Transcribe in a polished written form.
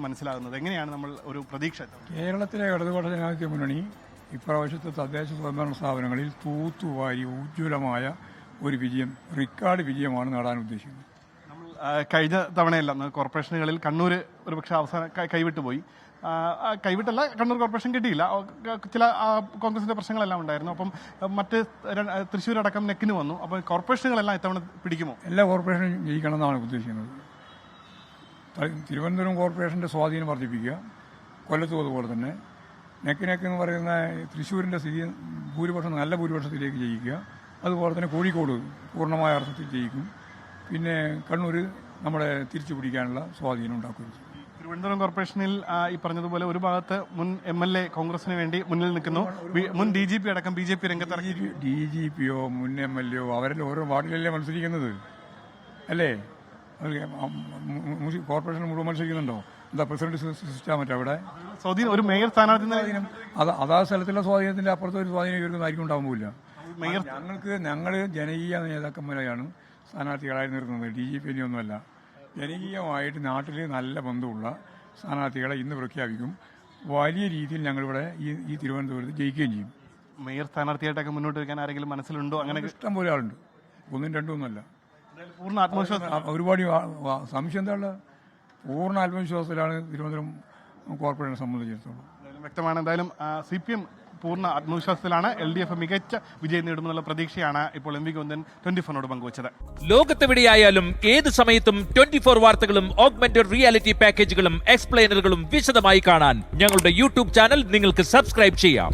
മനസ്സിലാകുന്നത്? എങ്ങനെയാണ് നമ്മൾ ഒരു പ്രതീക്ഷ? കേരളത്തിലെ ഇടതുപക്ഷ ജനാധിപത്യ മുന്നണി ഇപ്രാവശ്യത്തെ തദ്ദേശ സ്വയംഭരണ സ്ഥാപനങ്ങളിൽ തൂത്തുവാരി ഉജ്ജ്വലമായ ഒരു വിജയം, റെക്കോർഡ് വിജയമാണ് നേടാൻ ഉദ്ദേശിക്കുന്നത്. നമ്മൾ കഴിഞ്ഞ തവണയെല്ലാം കോർപ്പറേഷനുകളിൽ കണ്ണൂർ ഒരുപക്ഷെ അവസാനം കൈവിട്ടുപോയി. കൈവിട്ടല്ല, കണ്ണൂർ കോർപ്പറേഷൻ കിട്ടിയില്ല. ചില കോൺഗ്രസിന്റെ പ്രശ്നങ്ങളെല്ലാം ഉണ്ടായിരുന്നു. അപ്പം മറ്റ് തൃശ്ശൂർ അടക്കം നെക്കിന് വന്നു. അപ്പോൾ കോർപ്പറേഷനുകളെല്ലാം ഇത്തവണ പിടിക്കുമോ? എല്ലാ കോർപ്പറേഷനും ജയിക്കണം എന്നാണ് ഉദ്ദേശിക്കുന്നത്. തിരുവനന്തപുരം കോർപ്പറേഷന്റെ സ്വാധീനം വർദ്ധിപ്പിക്കുക, കൊല്ലത്തും അതുപോലെ തന്നെ. നെക്കിനെന്ന് പറയുന്ന തൃശ്ശൂരിന്റെ സ്ഥിതി ഭൂരിപക്ഷം നല്ല ഭൂരിപക്ഷത്തിലേക്ക് ജയിക്കുക. അതുപോലെ തന്നെ കോഴിക്കോട് പൂർണ്ണമായ അർത്ഥത്തിൽ ജയിക്കും. പിന്നെ കണ്ണൂർ നമ്മളെ തിരിച്ചു പിടിക്കാനുള്ള സ്വാധീനം ഉണ്ടാക്കുകയും ചെയ്യും. തിരുവനന്തപുരം കോർപ്പറേഷനിൽ ഈ പറഞ്ഞതുപോലെ ഒരു ഭാഗത്ത് മുൻ MLA കോൺഗ്രസിന് വേണ്ടി മുന്നിൽ നിൽക്കുന്നു. മുൻ DGP അടക്കം BJP രംഗത്ത്. DGPയോ മുൻ MLAയോ അവരെല്ലാം ഓരോ വാർഡിലല്ലേ മത്സരിക്കുന്നത് അല്ലേ? കോർപ്പറേഷൻ മുഴുവൻ മത്സരിക്കുന്നുണ്ടോ? എന്താ പ്രസിഡന്റ് സിസ്റ്റം മറ്റേ അവിടെ സ്വാധീനം ഒരു മേയർ സ്ഥാനാർത്ഥി അതാ സ്ഥലത്തുള്ള സ്വാധീനത്തിന്റെ അപ്പുറത്തെ ഒരു സ്വാധീനം ഇവർക്ക് ആയിരിക്കും ഉണ്ടാകുമ്പോയില്ല. ഞങ്ങൾ ജനകീയ നേതാക്കന്മാരെയാണ് സ്ഥാനാർത്ഥികളായി നിർത്തുന്നത്. DGP ഒന്നുമല്ല. ജനകീയമായിട്ട് നാട്ടിൽ നല്ല ബന്ധമുള്ള സ്ഥാനാർത്ഥികളെ ഇന്ന് പ്രഖ്യാപിക്കും. വലിയ രീതിയിൽ ഞങ്ങളിവിടെ ഈ തിരുവനന്തപുരത്ത് ജയിക്കുകയും ചെയ്യും. മേയർ സ്ഥാനാർത്ഥിയായിട്ടൊക്കെ മുന്നോട്ട് വയ്ക്കാൻ ആരെങ്കിലും മനസ്സിലുണ്ടോ? അങ്ങനെ ഇഷ്ടം പോലെ ആളുണ്ട്, ഒന്നും രണ്ടും ഒന്നുമല്ല. പൂർണ്ണ ആത്മവിശ്വാസം. ഒരുപാട് സംശയം എന്താ ഉള്ളത്? പൂർണ്ണ ആത്മവിശ്വാസത്തിലാണ് തിരുവനന്തപുരം കോർപ്പറേഷനെ സംബന്ധിച്ചിടത്തോളം. വ്യക്തമാണ്. എന്തായാലും CPM പൂർണ്ണ ആത്മവിശ്വാസത്തിലാണ്. LDF മികച്ച വിജയം നേടുമെന്നുള്ള പ്രതീക്ഷയാണ് ഇപ്പോൾ MV ഗോവിന്ദൻ 24 പങ്കുവച്ചത്. ലോകത്തെവിടെയായാലും ഏത് സമയത്തും 24 വാർത്തകളും ഓഗ്മെന്റഡ് റിയാലിറ്റി പാക്കേജുകളും എക്സ്പ്ലെയിനറുകളും വിശദമായി കാണാൻ ഞങ്ങളുടെ YouTube ചാനൽ നിങ്ങൾക്ക് സബ്സ്ക്രൈബ് ചെയ്യാം.